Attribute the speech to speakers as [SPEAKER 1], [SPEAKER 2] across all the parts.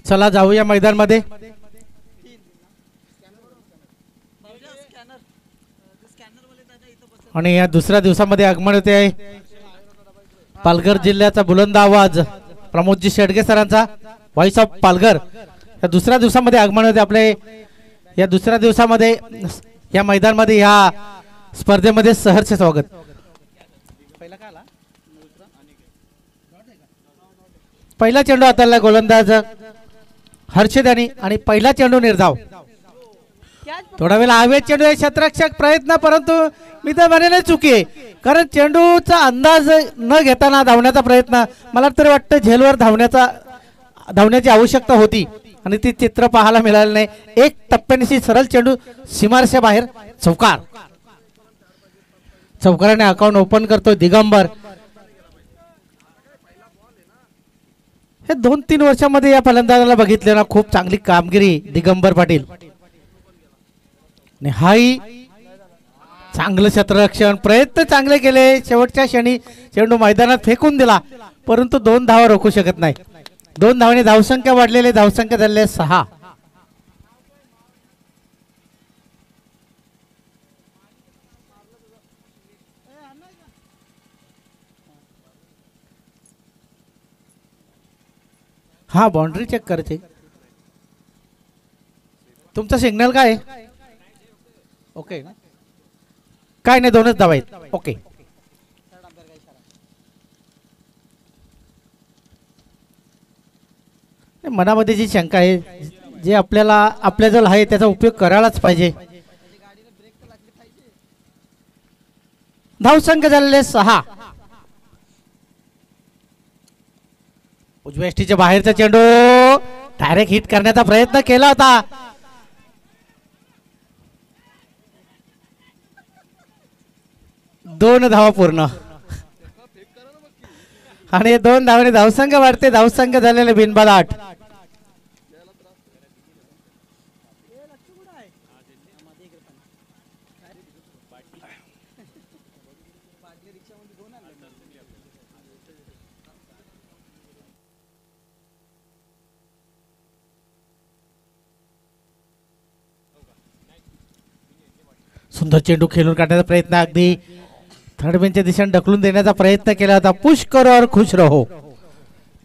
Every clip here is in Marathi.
[SPEAKER 1] चला जाऊया मैदान मध्ये। आणि या दुसऱ्या दिवसामध्ये आगमन होते पालघर जिल्ह्याचा बुलंद आवाज प्रमोदजी शेडगे सरांचा व्हॉइस ऑफ पालघर। या दुसऱ्या दिवसामध्ये आगमन होते आपले। या दुसऱ्या दिवसामध्ये या मैदान मध्ये या स्पर्धेमध्ये सहर्ष स्वागत। पहिला चेंडू हाताळला गोलंदाज हर्षद यांनी आणि पहिला चेंडू निर्धाव। थोडा वेळ हवेत चेंडू क्षेत्ररक्षक प्रयत्न, परंतु मी तर म्हणेल चुकी आहे, कारण चेंडूचा अंदाज न घेताना धावण्याचा प्रयत्न, मला तरी वाटतं झेलवर धावण्याची आवश्यकता होती आणि ती चित्र पाहायला मिळालं नाही। एक टप्प्यानिशी सरळ चेंडू सीमारेषे बाहेर चौकार। चौकाराने अकाउंट ओपन करतो दिगंबर। हे 2-3 वर्षांमध्ये या फलंदाजाला बघितले ना, खूप चांगली कामगिरी दिगंबर पाटील। हाही चांगलं क्षेत्ररक्षण, प्रयत्न चांगले केले, शेवटच्या क्षणी चेंडू मैदानात फेकून दिला, परंतु 2 धावा रोखू शकत नाही। 2 धावांनी धावसंख्या वाढलेली, धावसंख्या झालेली 6। हा बाउंड्री चेक करायची। तुमचा सिग्नल काय आहे? ओके ना, काय नाही, 2च धावा आहेत। ओके, मनामध्ये जी शंका आहे, जे आपल्याला आपल्याजवळ आहे त्याचा उपयोग करायलाच पाहिजे। धावसंख्या झालेले 6। उजव्या एसटीच्या बाहेरचा चेंडू डायरेक्ट हिट करण्याचा प्रयत्न केला होता, 2 धावा पूर्ण आणि 2 धावांनी धावसंख्या वाढते। धावसंख्या झालेले बिनबाद 8। सुंदर चेंडू खेळून काढण्याचा प्रयत्न, अगदी थर्ड बेंचच्या दिशेने ढकलून देण्याचा प्रयत्न केला होता। पुश करो और खुश रहो।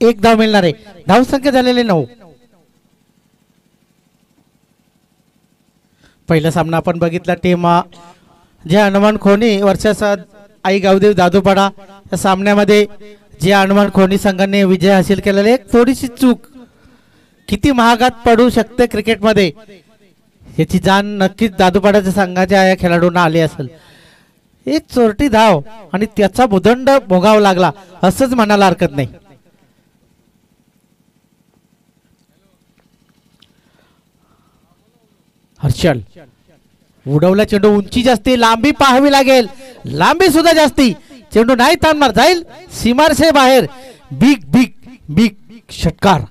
[SPEAKER 1] 1 धाव मिळणार आहे। धावसंख्या झालेले 9। पहिला सामना आपण बघितला, टीम जे हनुमान खोनी वर्सेस आई गावदेव दादूपाडा। या सामन्यामध्ये जे हनुमान खोनी संघाने विजय हासिल केलेला, एक थोडीशी चूक किती महागात पडू शकते क्रिकेटमध्ये याची जाण नक्कीच दादूपाड्याच्या संघाच्या या खेळाडूंना आली असेल। एक चोरटी धाव आणि त्याचा भूदंड भोगावा लागला असंच म्हणायला हरकत नाही। हर्षल उडवला चेंडू, उंची जास्ती, लांबी पाहावी लागेल, लांबी सुद्धा जास्ती, चेंडू नाही थांबणार, जाईल सीमारेषे बाहेर। बिग बिग बिग षटकार।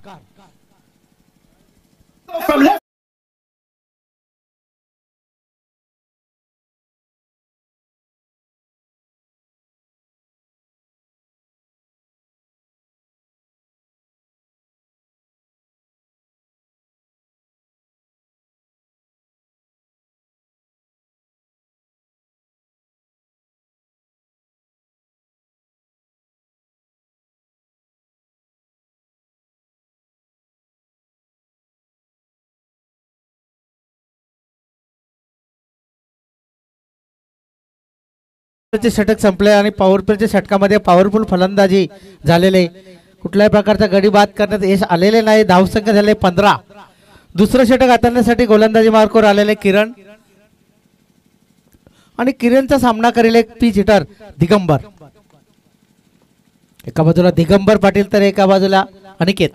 [SPEAKER 1] षटक संपले आणि पॉवर प्लेच्या षटकामध्ये पॉवरफुल फलंदाजी झालेले, कुठल्याही प्रकारचा गडी बाद करण्यात यश आलेले नाही। धावसंख्या झाले 15। दुसरं षटक हाताळण्यासाठी गोलंदाजी मार्कवर आलेले किरण आणि किरणचा सामना करेल एक पिच हिटर दिगंबर। एका बाजूला दिगंबर पाटील तर एका बाजूला अनिकेत।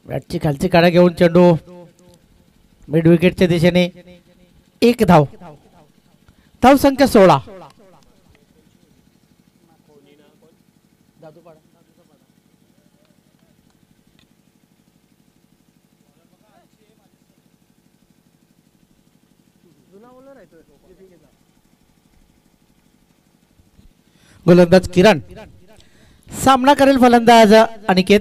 [SPEAKER 1] बॅटची खालची काढा घेऊन चेंडू मिड विकेटच्या दिशेने, 1 धाव। धावसंख्या 16। गोलंदाज किरण सामना करेल फलंदाज अनिकेत.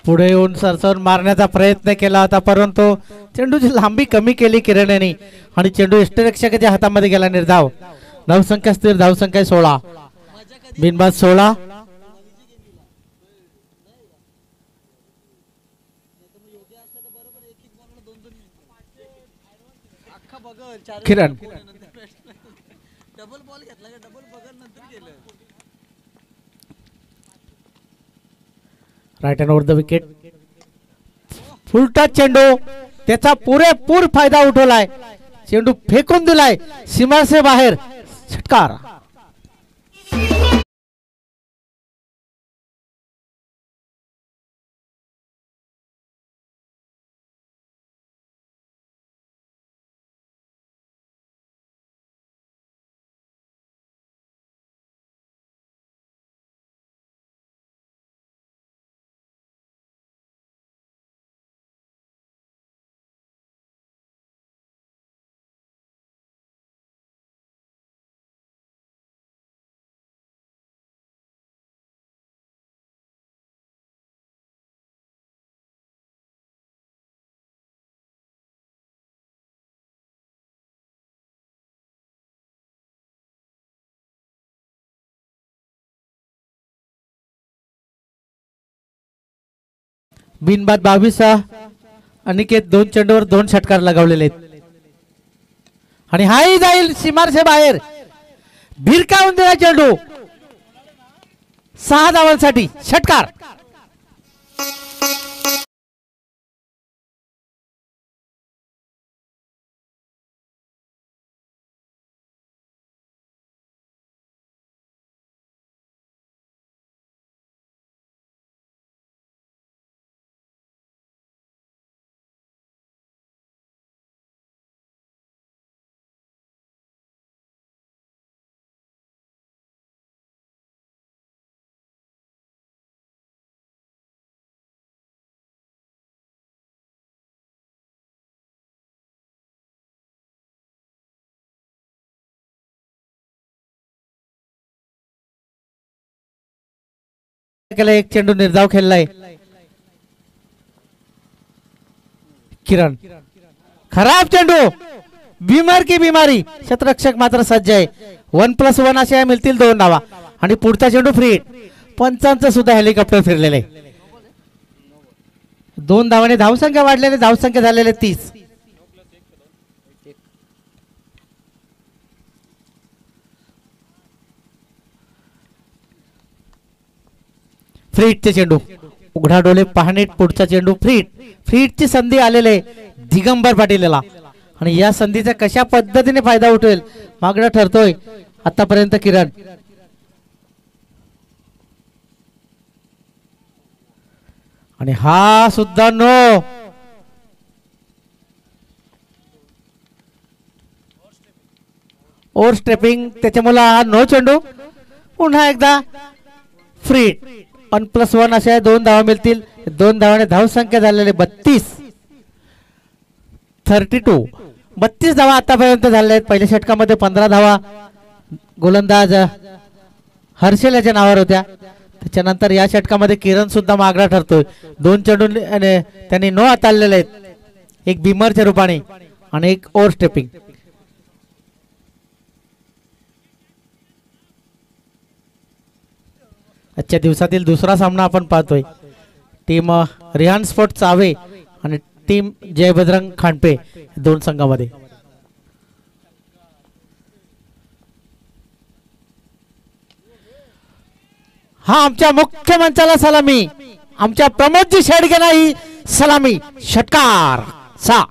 [SPEAKER 1] पुढे येऊन सरसवून मारण्याचा प्रयत्न केला होता परंतु चेंडूची लांबी कमी केली किरण यांनी आणि चेंडू यष्टिरक्षकाच्या हातामध्ये गेला. निर्धाव. धावसंख्या स्थिर. धावसंख्या 16. बिनबाद 16. Kiran right hand over the wicket. फुलटा चेंडू त्याचा पुरेपूर फायदा उठवलाय. चेंडू फेकून दिलाय सीमासे बाहेर. षटकार. बिनबाद 22. अनिकेत 2 चेंडूवर 2 षटकार लगावलेले आहेत आणि हाही जाईल सीमारसे बाहेर. भिरकावून दिला चेंडू. 6 धावांसाठी षटकार. एक चेंडू निर्धाव खेळलाय किरण. खराब चेंडू. बीमार की बिमारी. क्षेत्ररक्षक मात्र सज्ज आहे. 1+1 असे मिळतील 2 धावा आणि पुढचा चेंडू फ्री हिट. पंचांचं सुद्धा हेलिकॉप्टर फिरलेले. 2 धावाने धावसंख्या वाढलेले. धावसंख्या झालेले 30. फ्री हिटचे चेंडू. उघडा डोळे पाहणे. पुढचा चेंडू फ्री हिट. फ्री हिटची संधी आलेले दिगंबर पाटीलला आणि या संधीचा कशा पद्धतीने फायदा उठेल मागणं ठरतोय आतापर्यंत किरण. आणि हा सुद्धा नो. ओव्हर स्टेपिंग त्याच्यामुळे हा नो चेंडू. पुन्हा एकदा फ्री हिट. 1+1 असे 2 धावा मिळतील. 2 धावाने धावसंख्या झालेले 32. 32 धावा आतापर्यंत झालेल्या आहेत. पहिल्या षटकामध्ये 15 धावा गोलंदाज हर्षल याच्या नावावर होत्या. त्याच्यानंतर या षटकामध्ये किरण सुद्धा मागणा ठरतोय. 2 चेंडू त्यांनी नो हाताळलेले आहेत. एक बिमरच्या रूपाने आणि एक ओव्हर स्टेपिंग. आजच्या दिवसातील दुसरा सामना आपण पाहतोय. टीम रिहान स्पोर्ट चावे आणि टीम जय बजरंग खांडपे 2 संघामध्ये. हा आमच्या मुख्य मंचाला सलामी. आमच्या प्रमोदजी शेडगेला ही सलामी. षटकार. 6.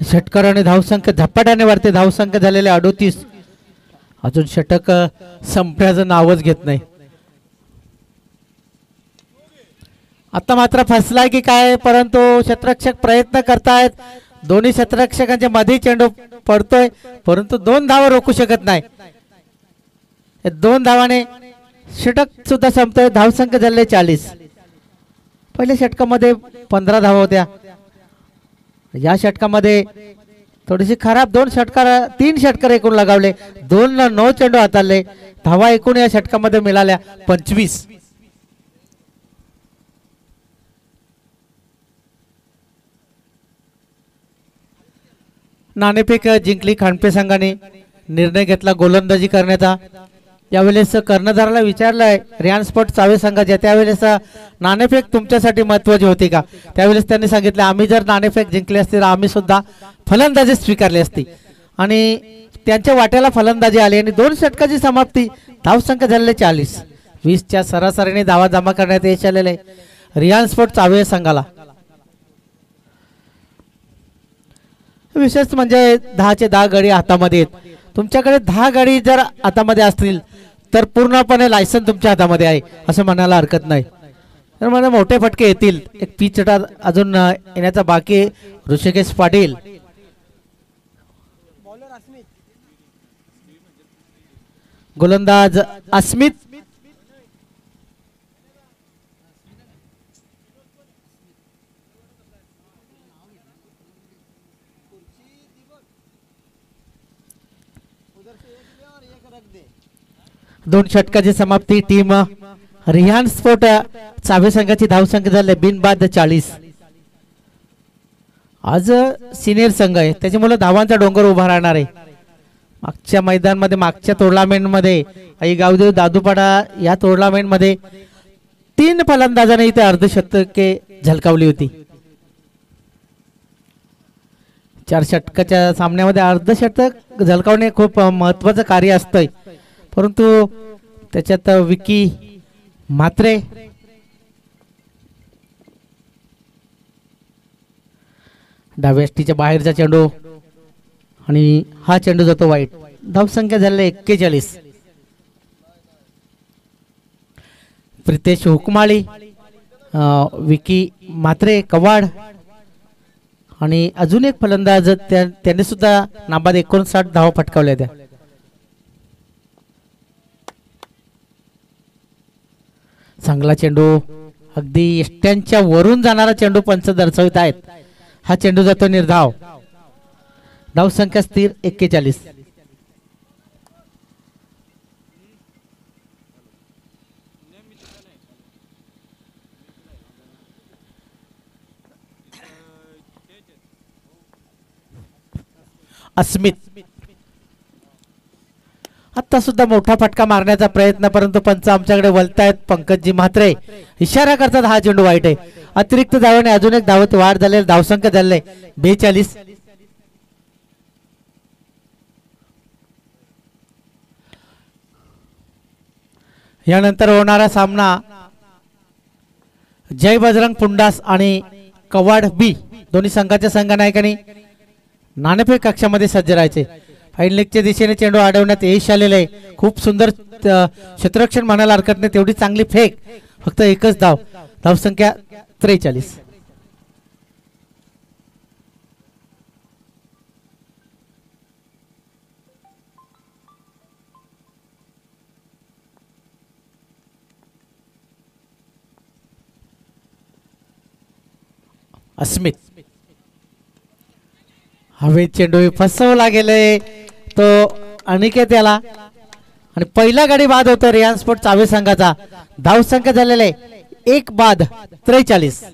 [SPEAKER 1] षटकार आणि धावसंख्या झपाट्याने वाढते. धावसंख्या झालेले 38. अजून षटक संपण्याचं नावच घेत नाही. आता मात्र फसलाय की काय, परंतु क्षेत्ररक्षक प्रयत्न करतायत. दोन्ही क्षेत्ररक्षकांच्या मध्ये चेंडू पडतोय, परंतु 2 धावा रोखू शकत नाही. 2 धावाने षटक सुद्धा संपतोय. धावसंख्या झाले 40. पहिल्या षटकामध्ये 15 धावा होत्या. या षटकामध्ये थोडीशी खराब 3 षटकार एकूण लगावले. 2-9 चेंडू हाताळले. धावा एकूण या षटकामध्ये मिळाल्या 25. नाणेफेक जिंकली खांडपे संघाने. निर्णय घेतला गोलंदाजी करण्याचा. यावेळेस कर्णधाराला विचारलंय रियान स्पोर्ट चावे संघाच्या, त्यावेळेस नाणेफेक तुमच्यासाठी महत्त्वाची होती का? त्यावेळेस त्यांनी सांगितलं आम्ही जर नाणेफेक जिंकली असती तर आम्ही सुद्धा फलंदाजी स्वीकारली असती. आणि त्यांच्या वाट्याला फलंदाजी आली आणि 2 षटकाची समाप्ती. धावसंख्या झालेले 40. 20च्या सरासरीने धावा जमा करण्यात यश आलेले रियान स्पोर्ट चावे संघाला. विशेष म्हणजे 10चे 10 गडी हातामध्ये आहेत. तुमच्याकडे 10 गडी जर हातामध्ये असतील तर पूर्णपणे लायसन तुमच्या हातामध्ये आहे असं म्हणायला हरकत नाही. तर मला मोठे फटके येतील. एक पिच अजून येण्याचा बाकी. ऋषिकेश पाटील, गोलंदाज अस्मित, दोन षटकाची समाप्ती. टीम रिहान स्पोर्ट चावे संघाची धावसंख्या झाली बिनबाद 40. आज सिनियर संघ आहे त्याच्यामुळे धावांचा डोंगर उभा राहणार आहे. मागच्या मैदानमध्ये मागच्या टुर्नामेंटमध्ये आई गावदेव दादूपाडा या टुर्नामेंटमध्ये 3 फलंदाजांनी इथे अर्धशतके झलकावली होती. 4 षटकाच्या सामन्यामध्ये अर्धशतक झलकावणे खूप महत्वाचं कार्य असतंय. परंतु त्याच्यात विकी म्हात्रे, डाव्याष्टीच्या बाहेरचा चेंडू आणि हा चेंडू जातो वाईट. धावसंख्या झाली 41. प्रितेश हुकमाळी, विकी म्हात्रे, कवाड आणि अजून एक फलंदाज त्यांनी सुद्धा नाबाद 59 धावा फटकावल्या त्या. चांगला चेंडू, अगदी यष्ट्यांच्या वरून जाणारा चेंडू पंच दर्शवित आहेत. हा चेंडू जातो निर्धाव. धावसंख्या स्थिर 41. अस्मित आता सुद्धा मोठा फटका मारण्याचा प्रयत्न, परंतु पंच आमच्याकडे वळतायत. पंकजी म्हात्रे इशारा करतात हा चेंडू वाईट आहे. अतिरिक्त धावाने अजून एक धावत वाढ झालेली. धावसंख्या झाले 42. यानंतर होणारा सामना जय बजरंग पुंडास आणि कवाड बी दोन्ही संघाच्या संघनायकांनी नाणेफेक कक्षामध्ये सज्ज राहायचे. फाईन लेगच्या दिशेने चेंडू अडवण्यात यश आलेले आहे. खूप सुंदर क्षेत्ररक्षण म्हणायला हरकत नाही. तेवढी चांगली फेक, फक्त एकच धाव. धावसंख्या 43. अस्मित हवेत चेंडू फसवला गेले तो अनिकेत याला आणि पहिला गाडी बाद होतो रियान स्पोर्ट चावे संघाचा. धावसंख्या झालेले 1 बाद 43.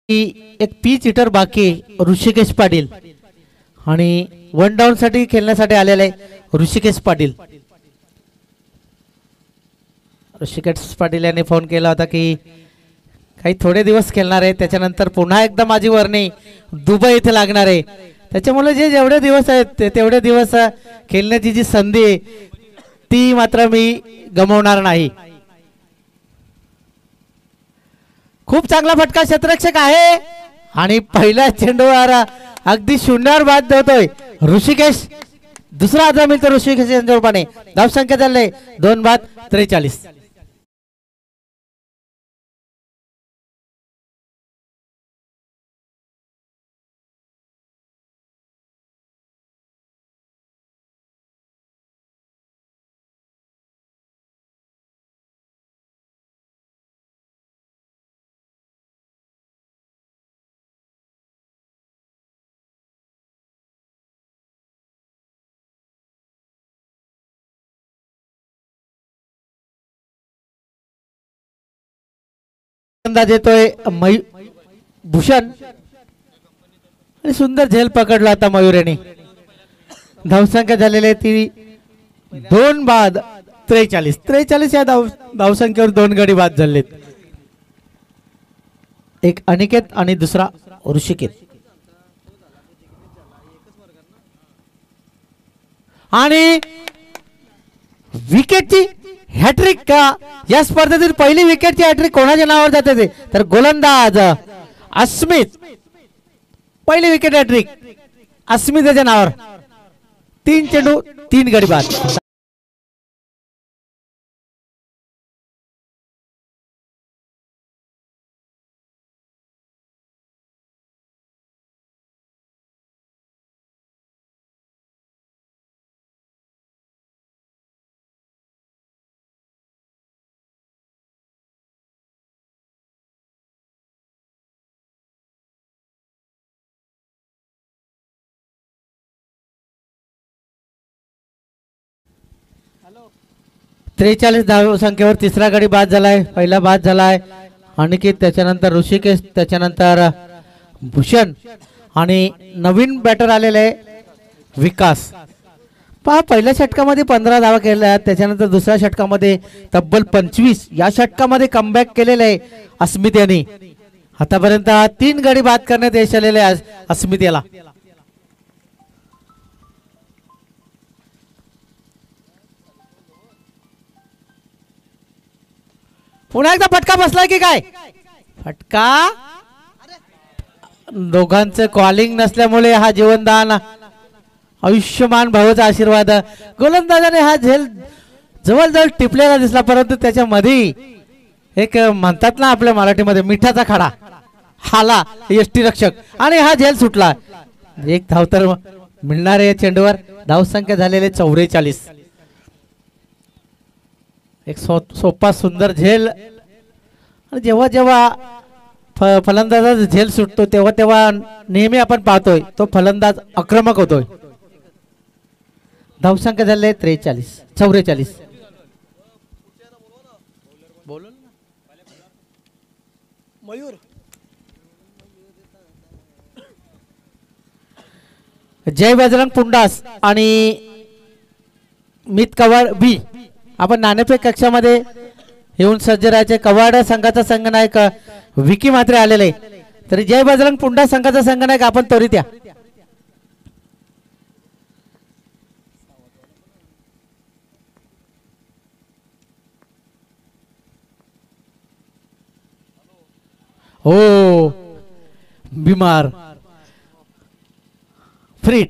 [SPEAKER 1] एक पिच हिटर बाकी ऋषिकेश पाटील आणि 1 डाऊन साठी खेळण्यासाठी आलेले ऋषिकेश पाटील. ऋषिकेश पाटील यांनी फोन केला होता की काही थोडे दिवस खेळणार आहे, त्याच्यानंतर पुन्हा एकदा माझी वर्णी दुबई इथे लागणार आहे, त्याच्यामुळे जे जेवढे दिवस आहेत तेवढे दिवस खेळण्याची जी संधी आहे ती मात्र मी गमावणार नाही. खूप चांगला फटका क्षेत्ररक्षक आहे आणि पहिल्या चेंडूवर अगदी शून्यावर बाद देतोय ऋषिकेश. दुसरा आधार मिळतो ऋषिकेश यांच्या रूपाने. धावसंख्या झाले 2 बाद 43. अंदाज येतोय भूषण आणि सुंदर झेल पकडला आता मयूर यांनी. धावसंख्या झालेली ती 2 बाद 43. 43 या धावसंख्येवर 2 गडी बाद झालेत. एक अनिकेत आणि दुसरा ऋषिकेत. आणि विकेटची हॅट्रिक का या स्पर्धेतील पहिली विकेटची हॅट्रिक कोणाच्या नावावर जाते ते तर गोलंदाज अस्मित. पहिली विकेट हॅट्रिक अस्मितच्या नावावर. 3 चेंडू 3 गडी बाद. त्रेचाळीस धावसंख्येवर तिसरा गडी बाद झालाय. पहिला बाद झालाय अनिकेत, त्याच्यानंतर ऋषिकेश, त्याच्यानंतर भूषण आणि नवीन बॅटर आलेले विकास. पहा पहिल्या षटकामध्ये 15 धावा केल्या, त्याच्यानंतर दुसऱ्या षटकामध्ये तब्बल 25. या षटकामध्ये कमबॅक केलेले आहे अस्मित यांनी. आतापर्यंत 3 गडी बाद करण्यात यश आलेले आहे अस्मित याला. पुन्हा एकदा फटका बसलाय की काय? फटका दोघांचं कॉलिंग नसल्यामुळे हा जीवनदान आयुष्यमान भाऊचा आशीर्वाद. गोलंदाजाने हा झेल जवळजवळ टिपलेला दिसला, परंतु त्याच्यामध्ये एक म्हणतात ना आपल्या मराठीमध्ये मिठाचा खडा हाला यष्टी रक्षक आणि हा झेल सुटला. एक धाव तर मिळणार आहे चेंडूवर. धावसंख्या झालेले 44. एक सोपा सुंदर झेल. आणि जेव्हा जेव्हा फलंदाजाचा झेल सुटतो तेव्हा तेव्हा नेहमी आपण पाहतोय तो फलंदाज आक्रमक होतोय. धावसंख्या झाले 44.
[SPEAKER 2] मयूर
[SPEAKER 1] जय बजरंग पुंडास आणि मित कवाड बी आपण नाणेफेक कक्षामध्ये येऊन सज्ज राहायचे. कवाड संघाचा संघनायक विकी मात्रे आलेले, तरी जय बजरंग पुंडा संघाचा संघनायक आपण त्वरित या. हो बिमार फ्रीट,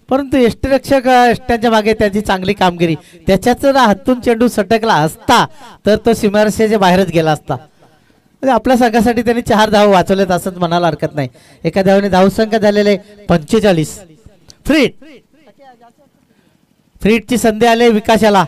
[SPEAKER 1] परंतु यष्टीरक्षक यष्ट्यांच्या मागे त्यांची चांगली कामगिरी. त्याच्याच हातून चेंडू सटकला असता तर तो सीमारेषेच्या बाहेरच गेला असता. म्हणजे आपल्या संघासाठी त्यांनी 4 धाव वाचवलेत असं म्हणायला हरकत नाही. एका धावाने धावसंख्या झालेले 45. फ्रीटची संधी आली विकासाला.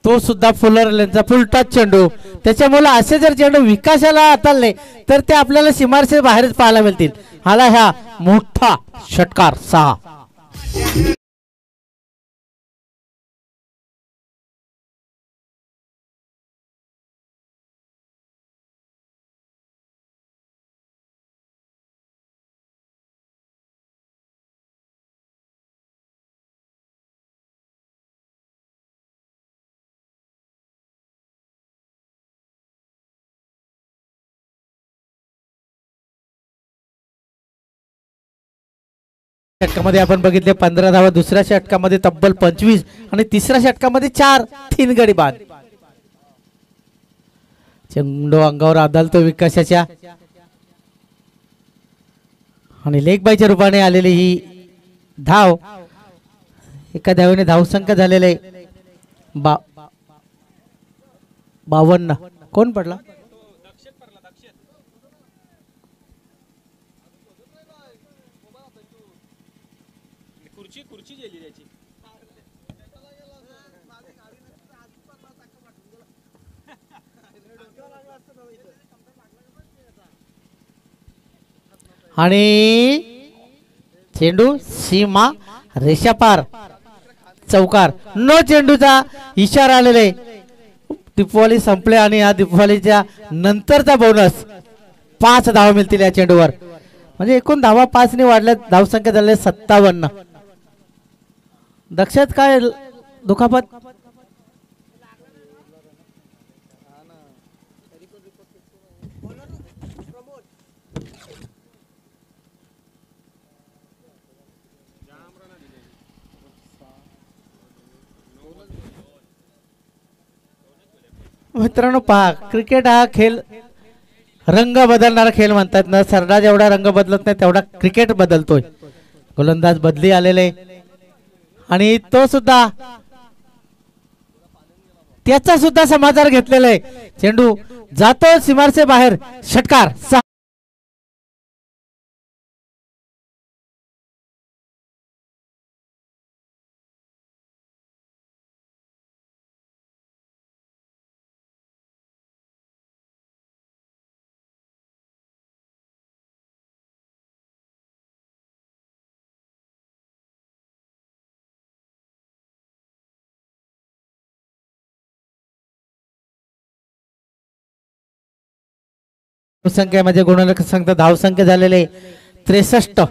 [SPEAKER 1] तो सुद्धा फुलर लेनचा फुल टच चेंडू. त्याच्यामुळे असे जर चेंडू विकासाला हाताळले तर ते आपल्याला सीमारेषे बाहेरच पाहायला मिळतील. हाला ह्या मोठा षटकार 6. षटकामध्ये आपण बघितले 15 धावा, दुसऱ्या षटकामध्ये तब्बल 25 आणि तिसऱ्या षटकामध्ये 4 3 गडी बाद. चेंडू अंगावर आदळतो विकासाच्या आणि लेगबाईच्या रूपाने आलेली ही धाव. एका धावेने धावसंख्या झालेले 52. कोण पडला? आणि चेंडू सीमा रेषापार चौकार. नो चेंडूचा इशारा आलेले. दीपावली संपले आणि या दीपावलीच्या नंतरचा बोनस 5 धावा मिळतील या चेंडूवर. म्हणजे एकूण धावा 5 ने वाढल्या. धावसंख्या झाली 57. दक्षात काय दुखापत? मित्रांनो पहा, क्रिकेट हा खेळ रंग बदलणारा खेळ म्हणतात ना. सरडा जेवढा रंग बदलत नाही तेवढा क्रिकेट बदलतोय. गोलंदाज बदली आलेले आणि तो सुद्धा त्याचा सुद्धा समाचार घेतलेला आहे. चेंडू जातो सीमारचे बाहेर. षटकार. संख्येमध्ये गुणलेख संख्या धावसंख्या झालेले 63.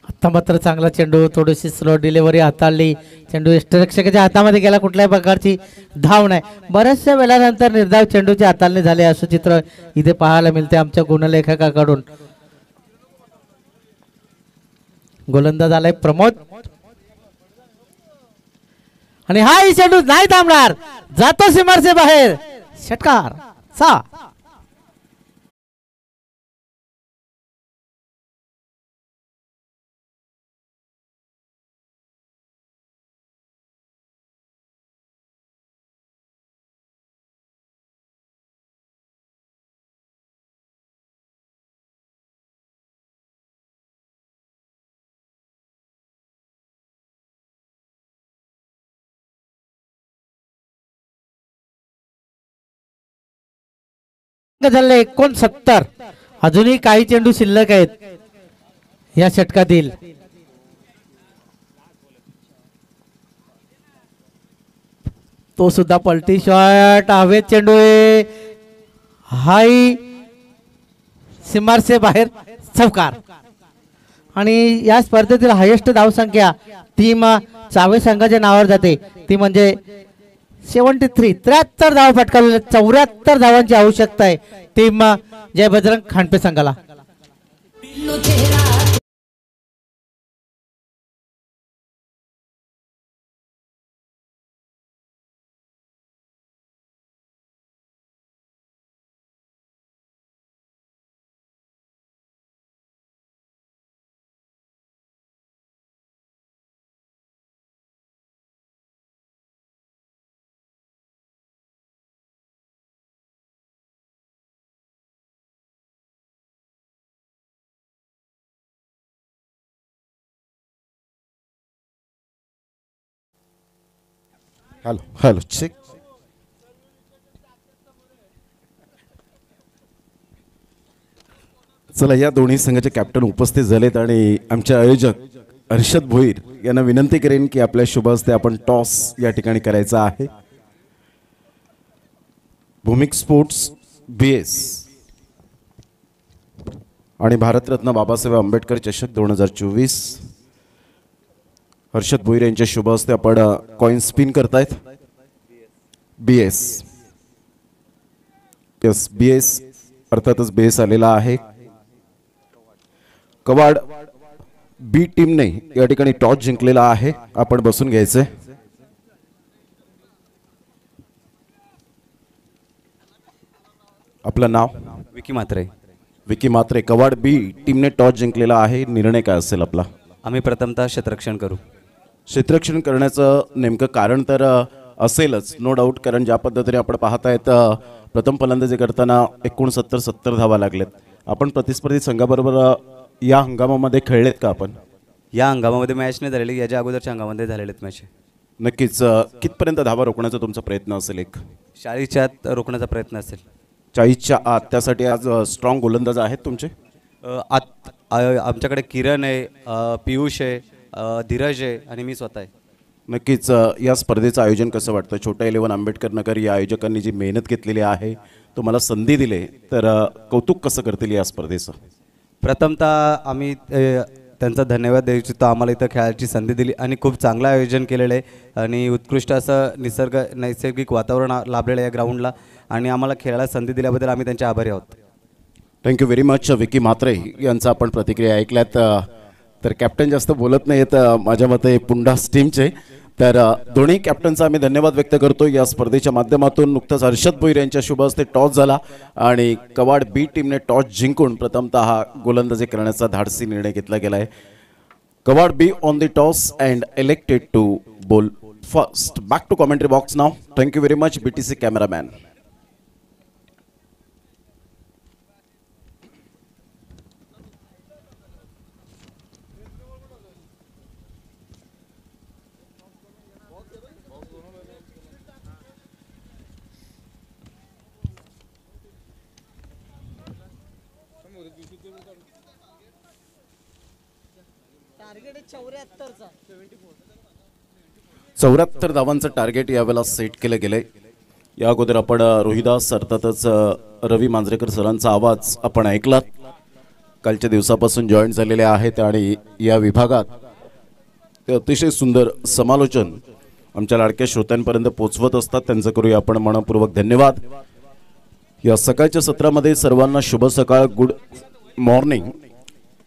[SPEAKER 1] आता मात्र चांगला चेंडू, थोडीशी स्लो डिलिव्हरी हाताळली. चेंडू यष्टिरक्षकाच्या हातामध्ये गेला. कुठल्याही प्रकारची धाव नाही. बऱ्याचशा वेळानंतर निर्धाव चेंडूची हाताळणी झाली असं चित्र इथे पाहायला मिळते आमच्या गुणलेखकाकडून. गोलंदाज आलाय प्रमोद आणि हा चेंडू नाही थांबणार. जातो सीमारचे बाहेर. षटकार. 6. झाले 69. अजूनही काही चेंडू शिल्लक आहेत या षटकातील. तो सुद्धा पलटी शॉट. हवेत चेंडू आहे. हाई सीमारचे बाहेर. चौकार. आणि या स्पर्धेतील हायेस्ट धावसंख्या टीम चावे संघाच्या नावावर जाते. ती म्हणजे 73 73 धावा फटकावले. 74 धावांची आवश्यकता आहे टीम जय बजरंग खांडपे संघाला.
[SPEAKER 3] Hello hello check. चला, या दोन्ही संघाचे कॅप्टन उपस्थित झालेत आणि आमचे आयोजक हर्षद भोईर यांना विनंती करेन की आपल्या शुभ हस्ते आपण टॉस या ठिकाणी करायचा आहे. भूमिक स्पोर्ट्स BS आणि भारतरत्न बाबासाहेब आंबेडकर चषक 2024 हर्षद भोईर यांच्या शुभ हस्ते आपण कॉइन स्पिन करतायत. BS यस BS अर्थातच बेस आलेला आहे. कवाड बी टीमने या ठिकाणी टॉस जिंकलेला आहे. आपण बसून घ्यायचंय. आपलं नाव?
[SPEAKER 4] विकी म्हात्रे.
[SPEAKER 3] विकी म्हात्रे. कवाड बी टीमने टॉस जिंकलेला आहे. निर्णय काय असेल आपला?
[SPEAKER 4] आम्ही प्रथमतः क्षेत्ररक्षण करू.
[SPEAKER 3] क्षेत्ररक्षण करण्याचं नेमकं कारण तर असेलच, नो डाऊट. कारण ज्या पद्धतीने आपण पाहतायत प्रथम फलंदाजी करताना 69-70 धावा लागलेत. आपण प्रतिस्पर्धी संघाबरोबर या हंगामामध्ये खेळलेत का आपण?
[SPEAKER 4] या हंगामामध्ये मॅच नाही झालेली, याच्या अगोदरच्या हंगामामध्ये झालेलेत मॅच.
[SPEAKER 3] नक्कीच. कितपर्यंत धावा रोखण्याचा तुमचा प्रयत्न असेल? एक
[SPEAKER 4] 40च्या आत रोखण्याचा प्रयत्न असेल.
[SPEAKER 3] 40च्या आत. त्यासाठी आज स्ट्रॉंग गोलंदाज आहेत तुमचे?
[SPEAKER 4] आमच्याकडे किरण आहे, पियुष आहे, धीरज आहे आणि मी स्वतः आहे.
[SPEAKER 3] नक्कीच. या स्पर्धेचं आयोजन कसं वाटतं? छोटा 11 आंबेडकर नगर या आयोजकांनी जी मेहनत घेतलेली आहे, तुम्हाला संधी दिली, तर कौतुक कसं करतील या स्पर्धेचं?
[SPEAKER 4] प्रथमतः आम्ही त्यांचा धन्यवाद देऊ इच्छितो. आम्हाला इथं खेळायची संधी दिली आणि खूप चांगलं आयोजन केलेलं आहे आणि उत्कृष्ट असं नैसर्गिक वातावरण लाभलेलं आहे या ग्राउंडला आणि आम्हाला खेळायला संधी दिल्याबद्दल आम्ही त्यांचे आभारी आहोत.
[SPEAKER 3] Thank you very much. Vicky Mhatre यांचा आपण प्रतिक्रिया ऐकल्यात. तर कॅप्टन जास्त बोलत नाहीत माझ्या मते पुंडास टीमचे. तर दोन्ही कॅप्टनचा आम्ही धन्यवाद व्यक्त करतो. या स्पर्धेच्या माध्यमातून नुकताच हर्षद भोईर यांच्या शुभ हस्ते टॉस झाला आणि कवाड बी टीमने टॉस जिंकून प्रथमतः हा गोलंदाजी करण्याचा धाडसी निर्णय घेतला गेला आहे. कवाड be on the toss and elected to bowl first. Back to commentary box नाव. Thank you very much BTC cameraman.
[SPEAKER 2] Target 74चा
[SPEAKER 3] 74 धावांचं टार्गेट यावेळेला सेट केलं गेलंय. या अगोदर आपण रोहिदास अर्थातच रवी मांजरेकर सरांचा आवाज आपण ऐकलात. कालच्या दिवसापासून जॉईन झालेले आहेत आणि या विभागात ते अतिशय सुंदर समालोचन आमच्या लाडक्या श्रोत्यांपर्यंत पोहोचवत असतात. त्यांचं करूया आपण मनपूर्वक धन्यवाद. या सकाळच्या सत्रामध्ये सर्वांना शुभ सकाळ, good morning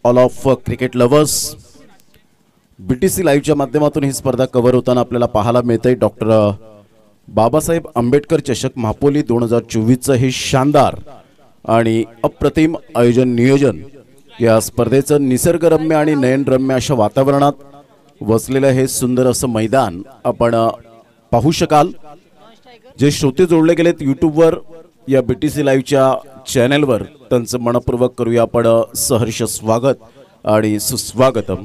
[SPEAKER 3] all of cricket lovers. BTC लाईव्हच्या माध्यमातून ही स्पर्धा कव्हर होताना आपल्याला पाहायला मिळते. डॉक्टर बाबासाहेब आंबेडकर चषक महापोली 2024चं हे शानदार आणि अप्रतिम आयोजन नियोजन. या स्पर्धेचं निसर्गरम्य आणि नयनरम्य अशा वातावरणात वसलेलं हे सुंदर असं मैदान आपण पाहू शकाल. जे श्रोते जोडले गेलेत यूट्यूबवर या BTC लाईव्हच्या चॅनलवर, त्यांचं मनपूर्वक करूया आपण सहर्ष स्वागत आणि सुस्वागतम.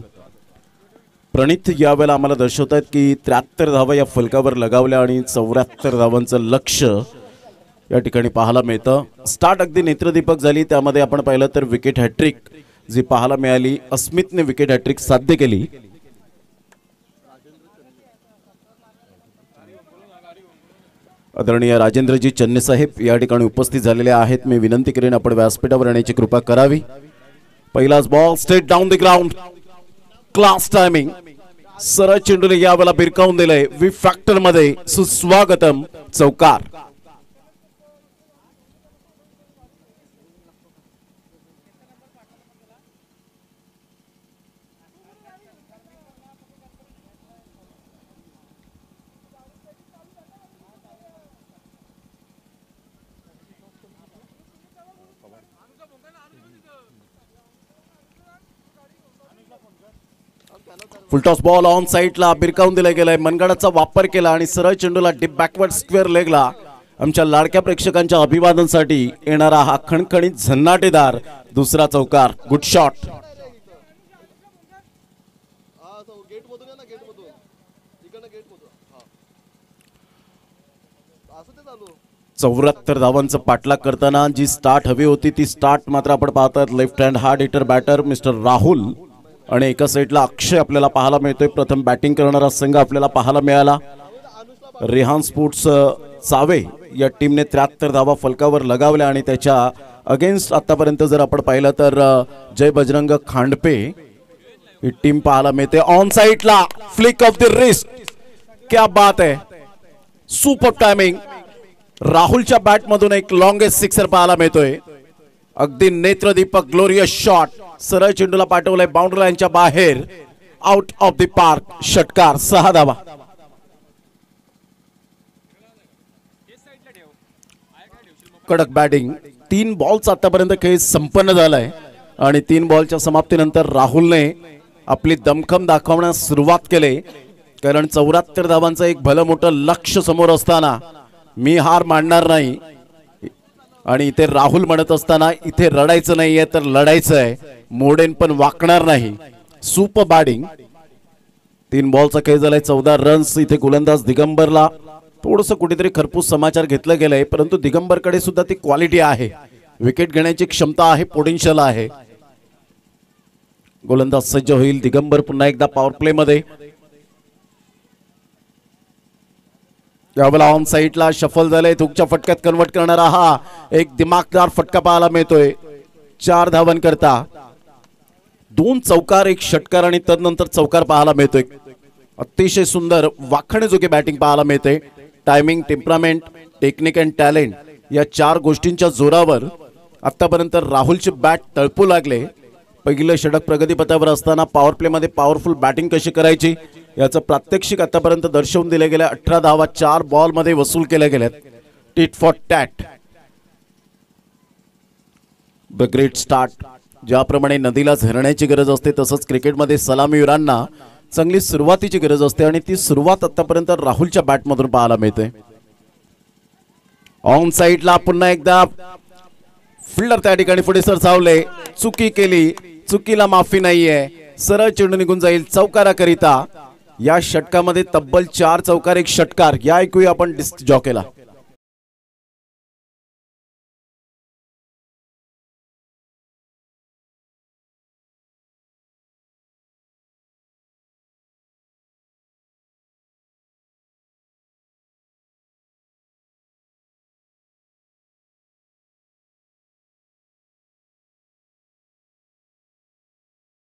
[SPEAKER 3] प्रणित यावेळेला आम्हाला दर्शवत आहेत की 73 धावा या फलकावर लगावल्या आणि 74 धावांचं लक्ष या ठिकाणी पाहायला मिळतं. स्टार्ट अगदी नेत्रदीपक झाली. त्यामध्ये आपण पाहिलं तर विकेट हॅट्रिक जी पाहायला मिळाली. अस्मितने विकेट हॅट्रिक साध्य केली. आदरणीय राजेंद्रजी चन्ने साहेब या ठिकाणी उपस्थित झालेले आहेत. मी विनंती करेन आपण व्यासपीठावर येण्याची कृपा करावी. पहिलाच ball straight down the ground. Class timing. सरळ चेंडूने यावेळेला बिरकावून दिलंय. वी फॅक्टर मध्ये सुस्वागतम. चौकार. फुलटॉस बॉल ऑन साईडला बिरकावून दिला गेलाय. मनगडाचा वापर केला आणि सरळ चेंडूला डीप बॅकवर्ड स्क्वेअर लेगला. आमच्या लाडक्या प्रेक्षकांच्या अभिवादनासाठी येणारा हा खणखणीत झन्नाटेदार दुसरा चौकार. Good shot. 74 धावांचं पाठलाग करताना जी स्टार्ट हवी होती ती स्टार्ट मात्र आपण पाहतात. Left hand hard hitter batter mister Rahul आणि एका साईडला अक्षय आपल्याला पाहायला मिळतोय. प्रथम बॅटिंग करणारा संघ आपल्याला पाहायला मिळाला. रेहान स्पोर्ट्स चावे या टीमने 73 धावा फलकावर लगावल्या आणि त्याच्या अगेन्स्ट आतापर्यंत जर आपण पाहिलं तर जय बजरंग खांडपे ही टीम पाहायला मिळते. ऑन साईडला फ्लिक ऑफ द रिस्ट. क्या बात आहे. Super timing. राहुलच्या बॅट मधून एक लॉंगेस्ट सिक्सर पाहायला मिळतोय. अगदी नेत्रदीपक ग्लोरियस शॉट, सरळ चेंडूला पाठवलंय बाउंड्री लाईनच्या बाहेर, आउट ऑफ द पार्क, षटकार, 6 धावा. कडक बॅटिंग. 3 बॉलचा आतापर्यंत खेळ संपन्न झालाय आणि 3 बॉलच्या समाप्तीनंतर राहुलने आपली दमखम दाखवण्यास सुरुवात केली, कारण 74 धावांचं एक भलं मोठं लक्ष समोर असताना मी हार मानणार नाही आणि इथे राहुल म्हणत असताना इथे रडायचं नाहीये तर लढायचं आहे, मोडेन पण वाकणार नाही. Super batting. 3 बॉलचा खेळ झालाय, 14 रन्स. इथे गोलंदाज दिगंबरला थोडंसं कुठेतरी खरपूस समाचार घेतलं गेलंय, परंतु दिगंबरकडे सुद्धा ती क्वालिटी आहे, विकेट घेण्याची क्षमता आहे, पोटेन्शियल आहे. गोलंदाज सज्ज होईल. दिगंबर पुन्हा एकदा पॉवर प्ले मध्ये. यावेळेला ऑन साईडला शफल झालंय, तुकच्या फटक्यात कन्वर्ट करणारा हा एक दिमागदार फटका पाहायला मिळतोय. 4 धावांकरता 2 चौकार, 1 षटकार आणि तदनंतर चौकार पाहायला मिळतोय. अतिशय सुंदर वाखण्याजोगे बॅटिंग पाहायला मिळते. Timing, temperament, technique and talent या 4 गोष्टींच्या जोरावर आतापर्यंत राहुलची बॅट तळपू लागले. पहिलं षटक प्रगतीपथावर असताना पॉवर प्ले मध्ये पॉवरफुल बॅटिंग कशी करायची याचं प्रात्यक्षिक आतापर्यंत दर्शवून दिले गेले. 18 धावा 4 बॉल मध्ये वसूल केल्या गेल्यात. Tit for tat. The great start. ज्याप्रमाणे नदीला झरण्याची गरज असते तसंच क्रिकेटमध्ये सलामीवीरांना चांगली सुरुवातीची गरज असते आणि ती सुरुवात आतापर्यंत राहुलच्या बॅटमधून पाहायला मिळते. ऑन साईडला पुन्हा एकदा फिल्डर त्या ठिकाणी पुढे सरसावले, चुकी केली, चुकीला माफी नाहीये, सरळ चेंडू निघून जाईल चौकाराकरिता. या षटकामध्ये तब्बल 4 चौकार, 1 षटकार. या ऐकूया आपण डिस्क जॉकेला.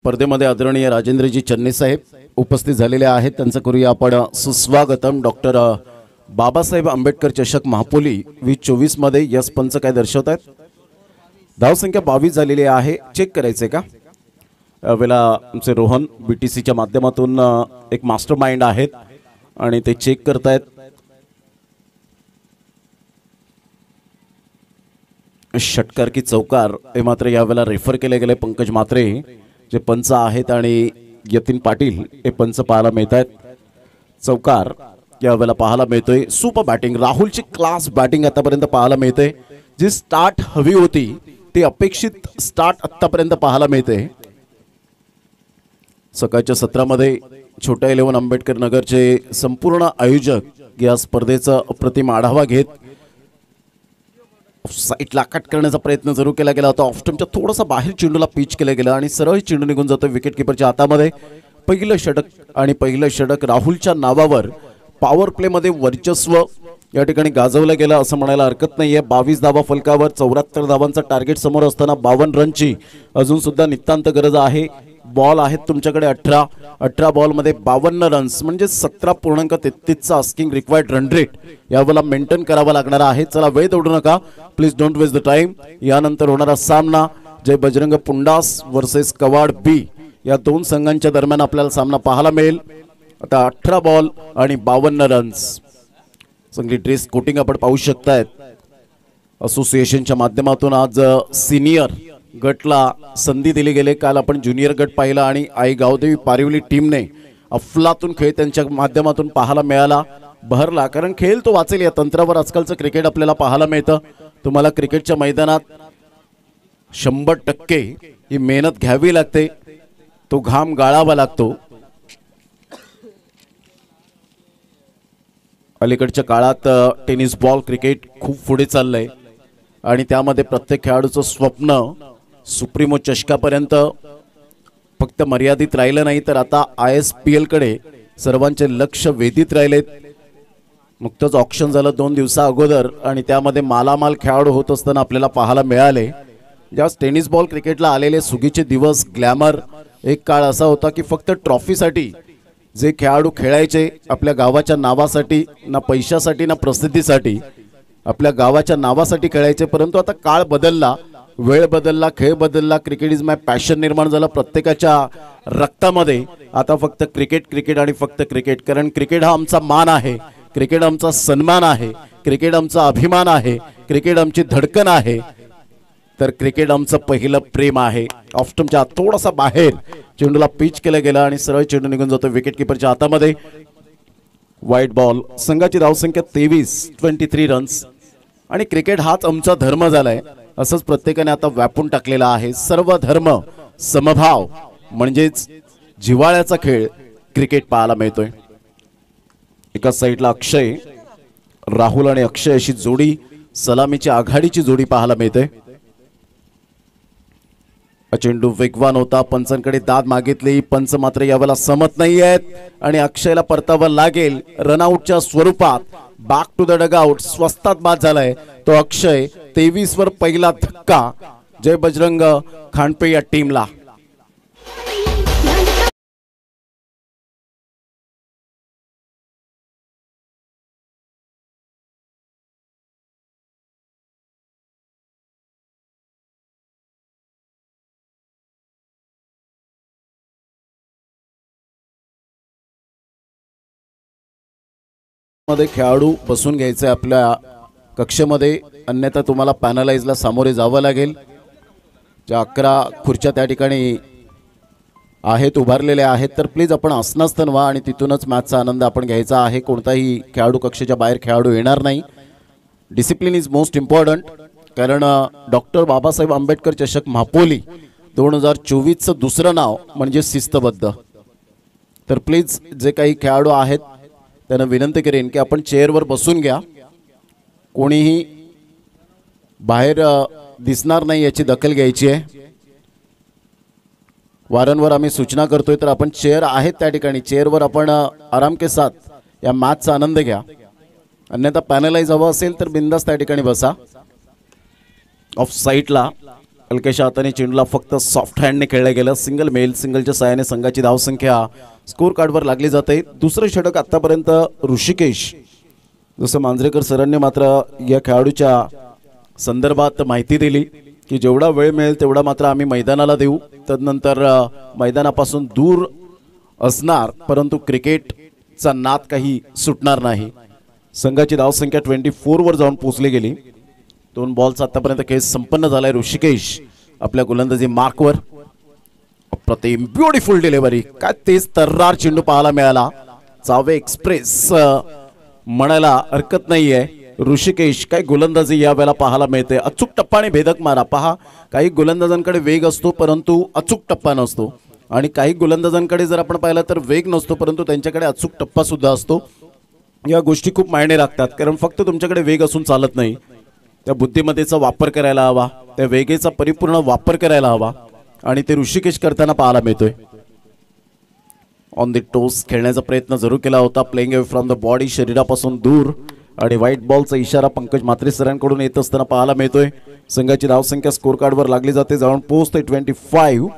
[SPEAKER 3] स्पर्धेमध्ये आदरणीय राजेंद्रजी चन्ने साहेब उपस्थित झालेले आहेत. त्यांचं करूया आपण सुस्वागतम. डॉक्टर बाबासाहेब आंबेडकर चषक महापोली 2024 मध्ये यस पंच काय दर्शवत आहेत. धावसंख्या 22 झालेली आहे. चेक करायचंय का? यावेळेला आमचे रोहन BTCच्या माध्यमातून एक मास्टर माइंड आहेत आणि ते चेक करतायत. षटकार की चौकार हे मात्र यावेळेला रेफर केले गेले. पंकज मात्रे जे पंच आहेत आणि यतीन पाटील हे पंच पाहायला मिळत आहेत. चौकार यावेळेला पाहायला मिळतोय. Super batting. राहुलची क्लास बॅटिंग आतापर्यंत पाहायला मिळते. जी स्टार्ट हवी होती ती अपेक्षित स्टार्ट आतापर्यंत पाहायला मिळते. सकाळच्या सत्रामध्ये छोट्या 11 आंबेडकर नगरचे संपूर्ण आयोजक या स्पर्धेचा अप्रतिम आढावा घेत साईडला कट करण्याचा प्रयत्न जरूर केला गेला होता. ऑफस्टमच्या थोडासा बाहेर चेंडूला पिच केलं गेलं आणि सरळ चेंडू निघून जातो विकेट किपरच्या हातामध्ये. पहिलं षटक आणि पहिलं षटक राहुलच्या नावावर पॉवर प्ले मध्ये वर्चस्व या ठिकाणी गाजवलं गेलं असं म्हणायला हरकत नाहीये. 22 धावा फलकावर 74 धावांचा टार्गेट समोर असताना 52 रनची अजून सुद्धा नितांत गरज आहे. बॉल आहेत तुमच्याकडे 18 बॉल मध्ये 52 रन्स म्हणजे 17.33चा आस्किंग रिक्वायर्ड रन रेट यावेळेला मेंटेन करावा लागणार आहे. चला वेळ दौडू नका please, don't waste the time. यानंतर होणारा सामना जय बजरंग पुंडास वर्सेस कवाड बी या 2 संघांच्या दरम्यान आपल्याला सामना पाहायला मिळेल. आता 18 बॉल आणि 52 रन्स. चांगली ड्रेस कोटिंग आपण पाहू शकतायत. असोसिएशनच्या माध्यमातून आज सिनियर गटला संधी दिली गेली. काल आपण ज्युनियर गट पाहिला आणि आई गावदेवी पारिवली टीमने अफलातून खेळ त्यांच्या माध्यमातून पाहायला मिळाला, बहरला. कारण खेळ तो वाचेल या तंत्रावर आजकालचं क्रिकेट आपल्याला पाहायला मिळतं. तुम्हाला क्रिकेटच्या मैदानात 100% ही मेहनत घ्यावी लागते, तो घाम गाळावा लागतो. अलीकडच्या काळात टेनिस बॉल क्रिकेट खूप पुढे चाललंय आणि त्यामध्ये प्रत्येक खेळाडूचं स्वप्न सुप्रीमो चषकापर्यंत फक्त मर्यादित राहिलं नाही तर आता ISPL कडे सर्वांचे लक्ष वेधित राहिलेत. नुकतंच ऑक्शन झालं 2 दिवसा अगोदर आणि त्यामध्ये मालामाल खेळाडू होत असताना आपल्याला पाहायला मिळाले. ज्या टेनिस बॉल क्रिकेटला आलेले सुगीचे दिवस, ग्लॅमर एक काळ असा होता की फक्त ट्रॉफीसाठी जे खेळाडू खेळायचे आपल्या गावाच्या नावासाठी, ना पैशासाठी ना प्रसिद्धीसाठी, आपल्या गावाच्या नावासाठी खेळायचे. परंतु आता काळ बदलला वेळ बदलला, खेळ बदलला, क्रिकेट इज माय पॅशन निर्माण झालं प्रत्येकाच्या रक्तामध्ये. आता फक्त क्रिकेट क्रिकेट आणि फक्त क्रिकेट, कारण क्रिकेट हा आमचा मान आहे, क्रिकेट आमचा सन्मान आहे, क्रिकेट आमचा अभिमान आहे, क्रिकेट आमची धडकन आहे, तर क्रिकेट आमचं पहिलं प्रेम आहे. ऑफस्टमच्या थोडासा बाहेर चेंडूला पिच केलं गेलं आणि सरळ चेंडू निघून जातो विकेट किपरच्या हातामध्ये. वाईट बॉल. संघाची धावसंख्या 23 रन्स. आणि क्रिकेट हाच आमचा धर्म झालाय असंच प्रत्येकाने आता व्यापून टाकलेला आहे. सर्व धर्म समभाव म्हणजेच जिव्हाळ्याचा खेळ क्रिकेट पाहायला मिळतोय. एका साईडला अक्षय, राहुल आणि अक्षय अशी जोडी, सलामीची आघाडीची जोडी पाहायला मिळते. चेंडू वेगवान होता, पंचांकडे दाद मागितली, पंच मात्र यावेळेला सहमत नाही आहेत आणि अक्षयला परतावं लागेल रनआउटच्या स्वरूपात. Back to the dugout. स्वस्तात बाद झालाय तो अक्षय. 23 वर पहिला धक्का जय बजरंग खांडपे या टीमला. मध्ये खेळाडू बसून घ्यायचे आपल्या कक्षेमध्ये, अन्यथा तुम्हाला पॅनलाइजला सामोरे जावं लागेल. ज्या 11 खुर्च्या त्या ठिकाणी आहेत, उभारलेल्या आहेत, तर प्लीज आपण आसनास्थन व्हा आणि तिथूनच मॅचचा आनंद आपण घ्यायचा आहे. कोणताही खेळाडू कक्षेच्या बाहेर खेळाडू येणार नाही. डिसिप्लिन इज मोस्ट इम्पॉर्टंट, कारण डॉक्टर बाबासाहेब आंबेडकर चषक म्हापोली 2024चं दुसरं नाव म्हणजे शिस्तबद्ध. तर प्लीज जे काही खेळाडू आहेत त्यांना विनंती करेन की आपण चेअरवर बसून घ्या. कोणीही बाहेर दिसणार नाही याची दखल घ्यायची आहे. वारंवार आम्ही सूचना करतोय, तर आपण चेअर आहेत त्या ठिकाणी, चेअरवर आपण आराम के साथ या मॅचचा आनंद घ्या. अन्यथा पॅनलाइज हवं असेल तर बिंदास त्या ठिकाणी बसा. ऑफ साईडला हलक्याच्या हाताने चेंडूला फक्त सॉफ्ट हँडने खेळलं गेलं. सिंगल मेल, सिंगलच्या साहाय्याने संघाची धावसंख्या स्कोर कार्डवर लागली जाते. दुसरं षटक आतापर्यंत ऋषिकेश, जसं मांजरेकर सरांनी मात्र या खेळाडूच्या संदर्भात माहिती दिली की जेवढा वेळ मिळेल तेवढा मात्र आम्ही मैदानाला देऊ, तदनंतर मैदानापासून दूर असणार, परंतु क्रिकेटचा नाद काही सुटणार नाही. संघाची धावसंख्या 24 वर जाऊन पोहोचली गेली. 2 बॉलचा आतापर्यंत खेळ संपन्न झालाय. ऋषिकेश आपल्या गोलंदाजी मार्कवर. अप्रतिम ब्युटिफुल डिलिव्हरी. काय तेच तर्रार चेंडू पाहायला मिळाला. चावे एक्सप्रेस म्हणायला हरकत नाहीये. ऋषिकेश काय गोलंदाजी यावेळेला पाहायला मिळते. अचूक टप्पा आणि भेदक मारा. पहा, काही गोलंदाजांकडे वेग असतो परंतु अचूक टप्पा नसतो, आणि काही गोलंदाजांकडे जर आपण पाहिलं तर वेग नसतो परंतु त्यांच्याकडे अचूक टप्पा सुद्धा असतो. या गोष्टी खूप मायने राखतात, कारण फक्त तुमच्याकडे वेग असून चालत नाही. त्या बुद्धिमत्तेचा वापर करायला हवा, त्या वेगेचा परिपूर्ण वापर करायला हवा, आणि ते ऋषिकेश करताना पाहायला मिळतोय. ऑन द टोस खेळण्याचा प्रयत्न जरूर केला होता. Playing away from the body, शरीरापासून दूर, आणि व्हाईट बॉलचा इशारा पंकज म्हात्रे सरांकडून येत असताना पाहायला मिळतोय. संघाची धावसंख्या स्कोर कार्डवर लागली जाते, जाऊन पोहोचते 25.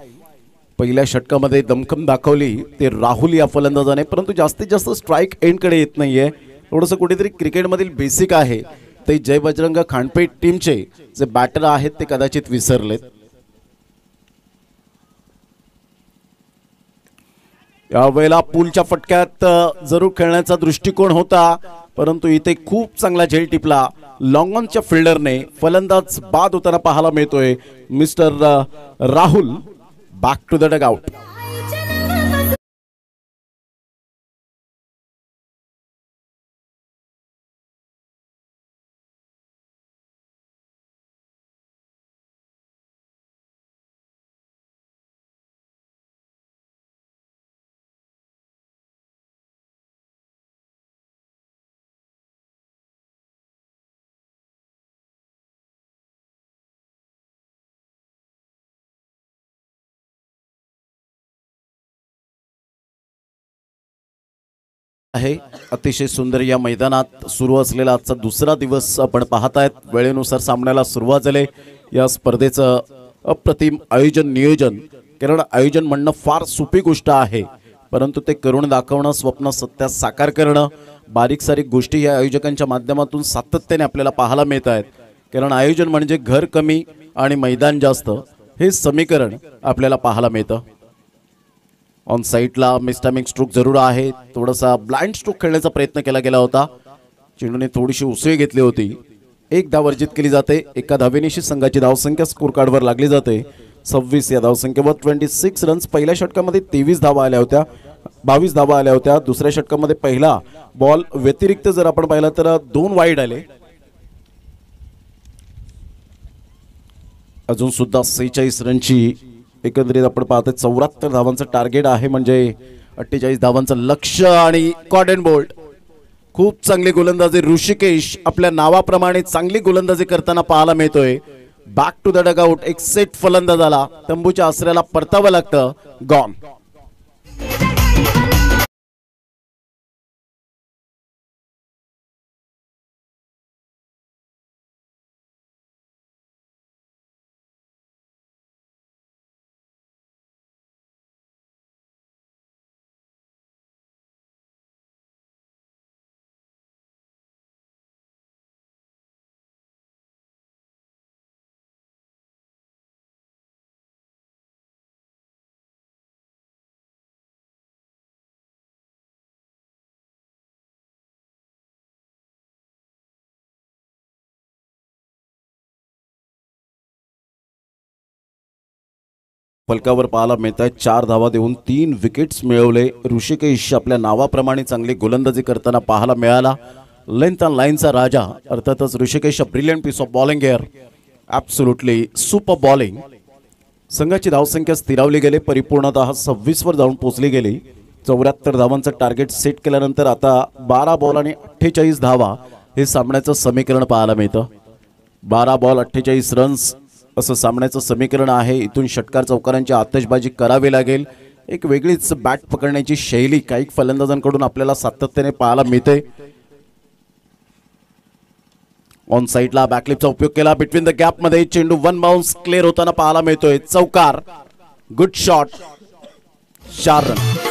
[SPEAKER 3] पहिल्या षटकामध्ये दमखम दाखवली ते राहुल या फलंदाजाने, परंतु जास्तीत जास्त स्ट्राईक एंडकडे येत नाहीये. थोडंसं कुठेतरी क्रिकेटमधील बेसिक आहे ते जय बजरंग खांडपे टीमचे जे बॅटर आहेत ते कदाचित विसरलेत. यावेळेला पूलच्या फटक्यात जरूर खेळण्याचा दृष्टिकोन होता, परंतु इथे खूप चांगला झेल टिपला लॉंग ऑनच्या फिल्डरने. फलंदाज बाद होताना पाहायला मिळतोय mister Rahul. Back to the dugout. आहे अतिशय सुंदर या मैदानात सुरू असलेला आजचा दुसरा दिवस आपण पाहत आहेत. वेळेनुसार सामन्याला सुरुवात झाली. या स्पर्धेचं अप्रतिम आयोजन नियोजन, कारण आयोजन म्हणणं फार सोपी गोष्ट आहे, परंतु ते करून दाखवणं, स्वप्न सत्यात साकार करणं, बारीक सारीक गोष्टी या आयोजकांच्या माध्यमातून सातत्याने आपल्याला पाहायला मिळत आहेत. कारण आयोजन म्हणजे घर कमी आणि मैदान जास्त हे समीकरण आपल्याला पाहायला मिळतं. ऑन साईडला मिसटायमिंग स्ट्रोक जरूर आहे. थोडासा ब्लाइंड स्ट्रोक खेळण्याचा प्रयत्न केला गेला होता. चेंडूने थोडीशी उसळी घेतली होती. एक धाव अर्जित केली जाते. एका धावेनिशी संघाची धावसंख्या स्कोर कार्डवर लागली जाते 26 या धावसंख्येवर 26 रन्स. पहिल्या षटकामध्ये 23 धावा आल्या होत्या, 22 धावा आल्या होत्या. दुसऱ्या षटकामध्ये पहिला बॉल व्यतिरिक्त जर आपण पाहिलं तर 2 वाईड आले. अजून सुद्धा 46 रनची एकंदरीत आपण पाहतोय 74 धावांचं टार्गेट आहे, म्हणजे 48 धावांचं लक्ष्य. आणि कॉटन बोल्ट खूप चांगली गोलंदाजी. ऋषिकेश आपल्या नावाप्रमाणे चांगली गोलंदाजी करताना पाहायला मिळतोय. Back to the dugout. एक सेट फलंदाजाला तंबूच्या आसऱ्याला परतावं लागतं. गॉन. फलकावर पाहायला मिळत आहे 4 धावा देऊन 3 विकेट्स मिळवले. ऋषिकेश आपल्या नावाप्रमाणे चांगली गोलंदाजी करताना पाहायला मिळाला. लेंथ अँड लाईनचा राजा अर्थातच Rishikesh. Brilliant piece of bowling here. Absolutely super bowling. संघाची धावसंख्या स्थिरावली गेली, परिपूर्णतः 26 वर जाऊन पोहोचली गेली. 74 धावांचं टार्गेट सेट केल्यानंतर आता 12 बॉल आणि 48 धावा हे सामन्याचं समीकरण पाहायला मिळतं. 12 बॉल 48 रन्स असं सामन्याचं समीकरण आहे. इथून षटकार चौकारांची आतषबाजी करावी लागेल. एक वेगळीच बॅट पकडण्याची शैली काही फलंदाजांकडून आपल्याला सातत्याने पाहायला मिळते. ऑन साईडला बॅकलिपचा उपयोग केला. बिटवीन द गॅप मध्ये चेंडू 1 बाउन्स क्लिअर होताना पाहायला मिळतोय. चौकार. Good shot. 4 रन.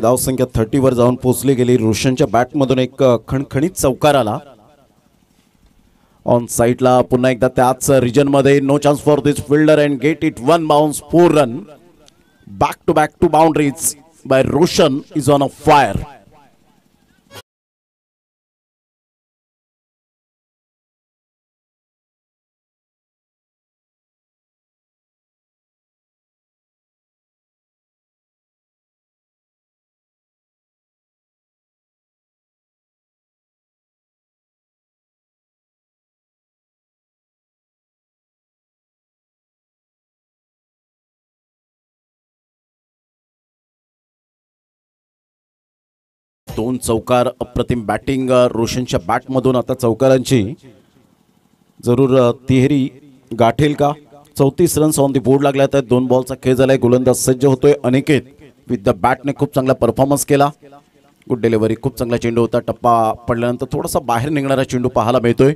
[SPEAKER 3] धावसंख्या 30 वर जाऊन पोहोचली गेली. रोशनच्या बॅटमधून एक खणखणीत चौकार आला. ऑन साईडला पुन्हा एकदा त्याच रिजन मध्ये. No chance for this fielder and get it 1 bounce 4 run. Back to boundaries by Roshan is on a fire. दोन चौकार. अप्रतिम बॅटिंग रोशनच्या बॅटमधून. आता चौकारांची जरूर तिहेरी गाठेल का. 34 रन्स ऑन दी बोर्ड लागल्या आहेत. 2 बॉलचा खेळ झालाय. गोलंदाज सज्ज होतोय. अनिकेत विथ द बॅटने खूप चांगला परफॉर्मन्स केला. Good delivery. खूप चांगला चेंडू होता. टप्पा पडल्यानंतर थोडासा बाहेर निघणारा चेंडू पाहायला मिळतोय.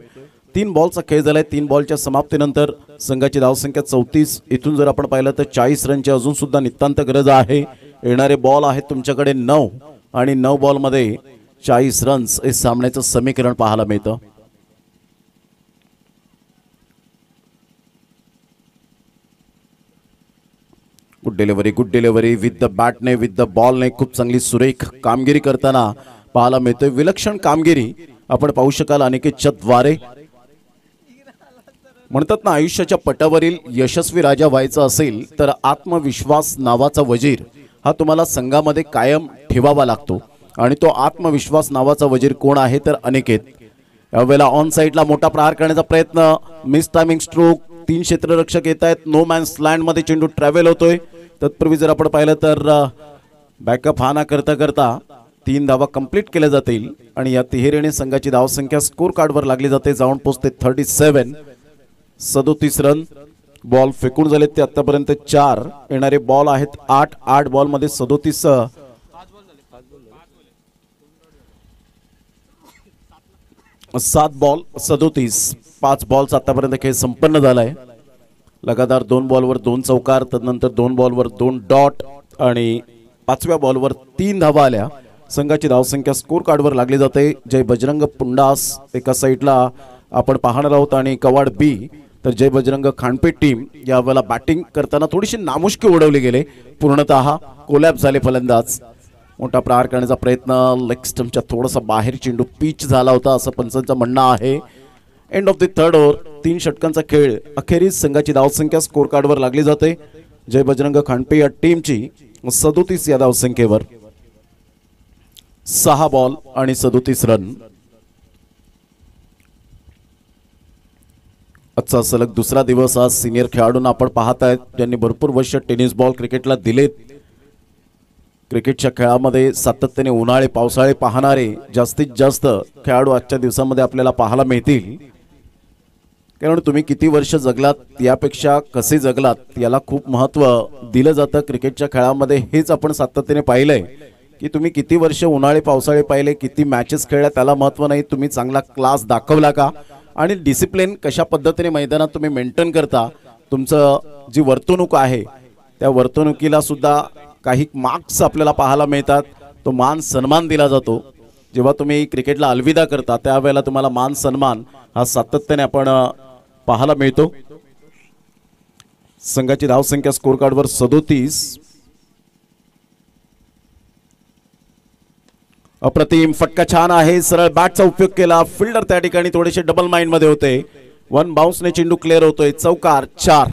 [SPEAKER 3] 3 बॉलचा खेळ झालाय. 3 बॉलच्या समाप्तीनंतर संघाची धावसंख्या 34. इथून जर आपण पाहिलं तर 40 रनची अजून सुद्धा नितांत गरज आहे. येणारे बॉल आहेत तुमच्याकडे 9 आणि 9 बॉलमध्ये 40 रन्स हे सामन्याचं समीकरण पाहायला मिळतं. गुड डिलिव्हरी विथ द बॅटने विथ द बॉलने खूप चांगली सुरेख कामगिरी करताना पाहायला मिळतोय. विलक्षण कामगिरी आपण पाहू शकाल अनिकेतच्या द्वारे. म्हणतात ना, आयुष्याच्या पटावरील यशस्वी राजा व्हायचा असेल तर आत्मविश्वास नावाचा वजीर हा तुम्हाला संघामध्ये कायम ठेवावा लागतो. आणि तो आत्मविश्वास नावाचा वजीर कोण आहे तर अनिकेत. यावेळेला ऑन साईडला मोठा प्रहार करण्याचा प्रयत्न. Miss timing stroke. 3 क्षेत्ररक्षक येत आहेत. नो मॅन्स लँड मध्ये चेंडू ट्रॅव्हल होतोय. तत्पूर्वी जर आपण पाहिलं तर बॅकअप हाना करता करता 3 धावा कंप्लीट केल्या जातील. आणि या तिहेरीने संघाची धावसंख्या स्कोर कार्डवर लागली जाते. जाऊन पोहोचते 37. 37 रन. बॉल फेकून झालेत ते आतापर्यंत 4. येणारे बॉल आहेत 8 बॉल मध्ये 37. 7 बॉल 37, 5 बॉल्स आतापर्यंत खेळ संपन्न झालाय. लगातार 2 बॉलवर 2 चौकार, त्यानंतर 2 बॉलवर 2 डॉट आणि 5व्या बॉलवर 3 धावा आल्या. संघाची धावसंख्या स्कोर कार्डवर लागली जाते. जय बजरंग पुंडास एका साईडला आपण पाहणार आहोत आणि कवाड बी, तर जय बजरंग खांडपेठ टीम यावेळेला बॅटिंग करताना थोडीशी नामुष्की उडवली गेले, पूर्णतः कोलॅप्स झाले फलंदाज. मोठा प्रहार करण्याचा प्रयत्न, लेग स्टंपच्या थोडासा बाहेर चेंडू पिच झाला होता असं पंचांचं म्हणणं आहे. End of the third over, 3 षटकांचा खेळ. अखेरीस संघाची धावसंख्या स्कोर कार्डवर लागली जाते. जय बजरंग खांडपे या टीमची 37 या धावसंख्येवर, 6 बॉल आणि 37 रन. आजचा सलग दुसरा दिवस आज सिनियर खेळाडूंना आपण पाहतायत ज्यांनी भरपूर वर्ष टेनिस बॉल क्रिकेटला दिलेत. क्रिकेटच्या खेळामध्ये सातत्याने उन्हाळे पावसाळे पाहणारे जास्तीत जास्त खेळाडू आजच्या दिवसामध्ये आपल्याला पाहायला मिळतील. कारण तुम्ही किती वर्ष जगलात यापेक्षा कसे जगलात याला खूप महत्त्व दिलं जातं क्रिकेटच्या खेळामध्ये. हेच आपण सातत्याने पाहिलंय की तुम्ही किती वर्ष उन्हाळे पावसाळे पाहिले, किती मॅचेस खेळल्या त्याला महत्त्व नाही, तुम्ही चांगला क्लास दाखवला का आणि डिसिप्लिन कशा पद्धतीने मैदानात तुम्ही मेंटेन करता. तुमचं जी वर्तणूक आहे त्या वर्तणुकीला सुद्धा काही मार्क्स आपल्याला पाहायला मिळतात. तो मान सन्मान दिला जातो. जेव्हा तुम्ही क्रिकेटला अलविदा करता त्यावेळेला तुम्हाला मान सन्मान हा सातत्याने आपण पाहायला मिळतो. संघाची धावसंख्या स्कोर कार्डवर 37. अप्रतिम फटका छान आहे. सरळ बॅटचा उपयोग केला. फिल्डर त्या ठिकाणी थोडेसे डबल माइंड मध्ये होते. 1 बाउन्सने चेंडू क्लिअर होतोय. चौकार 4.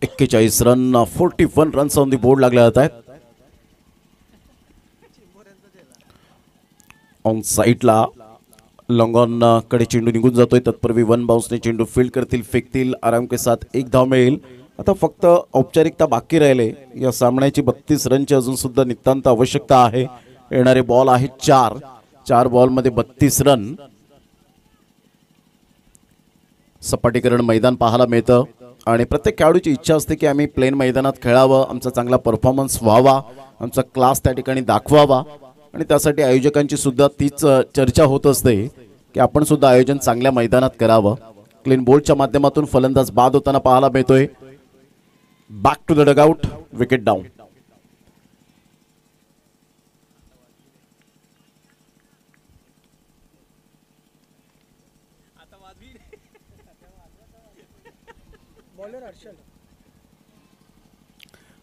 [SPEAKER 3] एक्केचाळीस run, 41 runs on the board लागले जात आहेत. ऑन साईडला लॉंग ऑन कडे चेंडू निघून जातोय. तत्पूर्वी 1 बाउन्सने चेंडू फील्ड करतील, फेकतील. आराम के साथ 1 धाव मिळेल. आता फक्त औपचारिकता बाकी राहिले. या सामन्याची 32 रनची अजून सुद्धा नितांत आवश्यकता आहे. येणारे बॉल आहे 4 बॉलमध्ये 32 रन. सपाटीकरण मैदान पाहायला मिळतं आणि प्रत्येक खेळाडूची इच्छा असते की आम्ही प्लेन मैदानात खेळावं, आमचा चांगला परफॉर्मन्स व्हावा, आमचा क्लास त्या ठिकाणी दाखवावा. आणि त्यासाठी आयोजकांची सुद्धा तीच चर्चा होत असते की आपण सुद्धा आयोजन चांगल्या मैदानात करावं. क्लीन बोल्डच्या माध्यमातून फलंदाज बाद होताना पाहायला मिळतोय. Back to the dugout, wicket down.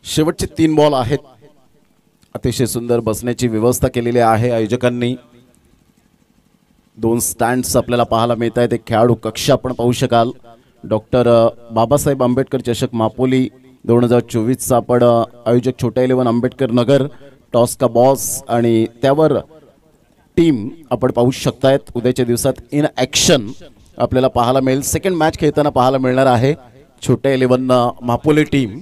[SPEAKER 3] शेवटचे 3 बॉल आहेत. अतिशय सुंदर बसण्याची व्यवस्था केलेली आहे आयोजकांनी. 2 स्टँड्स आपल्याला पाहायला मिळत आहेत. एक खेळाडू कक्ष आपण पाहू शकाल. डॉक्टर बाबासाहेब आंबेडकर चषक मापोली 2024चा आपण आयोजक छोटा 11 आंबेडकर नगर. टॉस का बॉस आणि त्यावर टीम आपण पाहू शकतायत. उद्याच्या दिवसात इन ॲक्शन आपल्याला पाहायला मिळेल. सेकंड मॅच खेळताना पाहायला मिळणार आहे छोटा 11 मापोली टीम.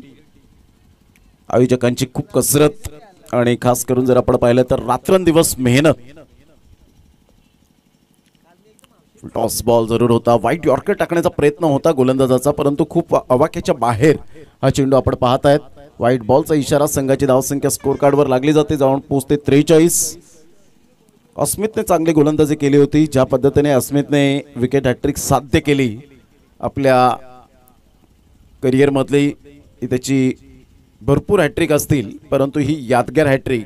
[SPEAKER 3] आयोजकांची खूप कसरत आणि खास करून जर आपण पाहिलं तर रात्रंदिवस मेहनत. टॉस बॉल जरूर होता. वाईट यॉर्कर टाकण्याचा प्रयत्न होता गोलंदाजाचा, परंतु खूप अवाक्याच्या बाहेर हा चेंडू आपण पाहत आहेत. वाईट बॉलचा इशारा. संघाची धावसंख्या स्कोर कार्डवर लागली जाते, जाऊन पोहोचते 43. अस्मितने चांगली गोलंदाजी केली होती. ज्या पद्धतीने अस्मितने विकेट हॅट्रिक साध्य केली आपल्या करिअरमधली, त्याची भरपूर हॅट्रिक असतील परंतु ही यादगार हॅट्रिक,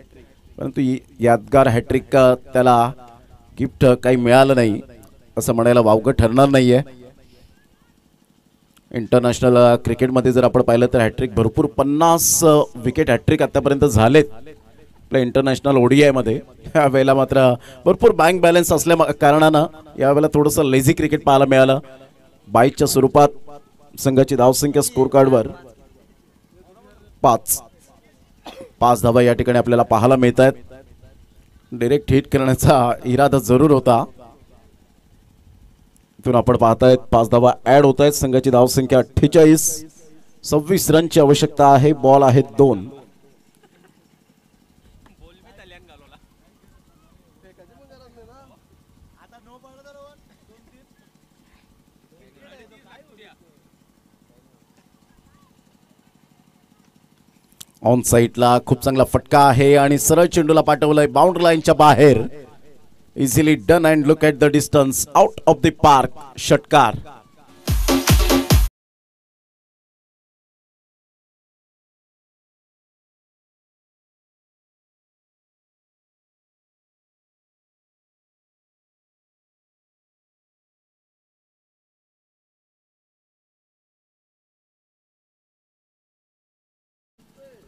[SPEAKER 3] परंतु ही यादगार हॅट्रिक त्याला गिफ्ट काही मिळालं नाही असं म्हणायला वावगं ठरणार नाहीये. इंटरनॅशनल क्रिकेटमध्ये जर आपण पाहिलं तर हॅट्रिक भरपूर 50 विकेट हॅट्रिक आतापर्यंत झालेत आपल्या इंटरनॅशनल ODI मध्ये. यावेळेला मात्र भरपूर बँक बॅलन्स असल्या कारणानं यावेळेला थोडंसं लेझी क्रिकेट पाहायला मिळालं. 22च्या स्वरूपात संघाची धावसंख्या स्कोर कार्डवर 5 धावा या ठिकाणी आपल्याला पाहायला मिळत आहेत. डायरेक्ट हिट करण्याचा इरादा जरूर होता. इथून आपण पाहतायत 5 धावा ऍड होत आहेत. संघाची धावसंख्या 48. 26 रनची आवश्यकता आहे. बॉल आहेत 2. ऑन साईडला खूप चांगला फटका आहे आणि सरळ चेंडूला पाठवलंय बाउंड्री लाईनच्या बाहेर. Easily done and look at the distance out of the park. षटकार.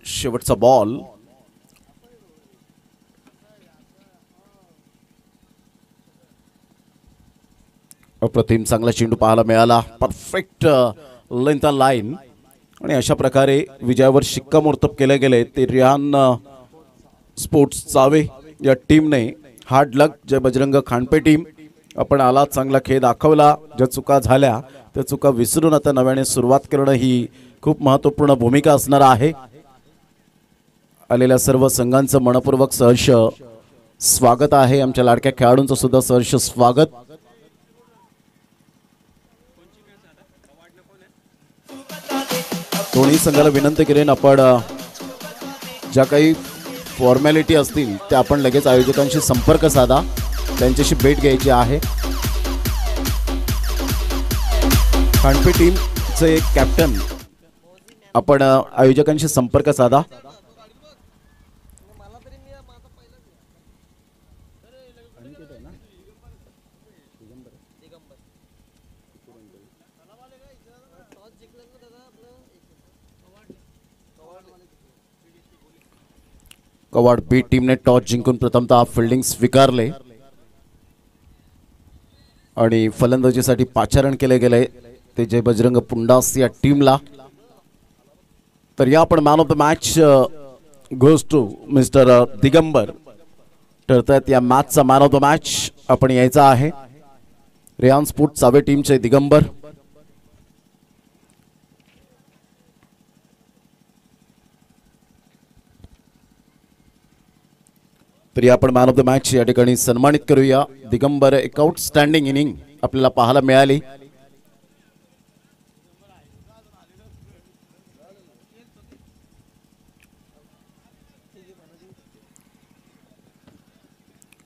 [SPEAKER 3] शेवटचा बॉल. अप्रतिम चांगला चेंडू पाहायला मिळाला. परफेक्ट लेंथ लाईन आणि अशा प्रकारे विजयावर शिक्कामोर्तब केले गेले. ते रिहान स्पोर्ट्स चावे या टीमने. हार्ड लक जय बजरंग खांडपे टीम. आपण आला, चांगला खेळ दाखवला. ज्या चुका झाल्या त्या चुका विसरून आता नव्याने सुरुवात करणं ही खूप महत्त्वपूर्ण भूमिका असणार आहे. आलेल्या सर्व संघांचं मनपूर्वक सहर्ष स्वागत आहे. आमच्या लाडक्या खेळाडूंचं सुद्धा सहर्ष स्वागत. दोन्ही संघाला विनंती करेन, आपण ज्या काही फॉर्मॅलिटी असतील त्या आपण लगेच आयोजकांशी संपर्क साधा, त्यांच्याशी भेट घ्यायची आहे. खांडपे टीमचे एक कॅप्टन, आपण आयोजकांशी संपर्क साधा. कवाड बी टीमने टॉस जिंकून प्रथमतः फिल्डिंग स्वीकारले आणि फलंदाजीसाठी पाचारण केले गेले ते जय बजरंग पुंडास या टीमला. तर या आपण man of the match goes to mister Digambar ठरतात. या मॅचचा मॅन ऑफ द मॅच आपण यायचा आहे. रिहान स्पोर्ट्स चावे टीमचे दिगंबर. तरी आपण मॅन ऑफ द मॅच या ठिकाणी सन्मानित करूया. दिगंबर एक आउटस्टँडिंग इनिंग आपल्याला पाहायला मिळाली.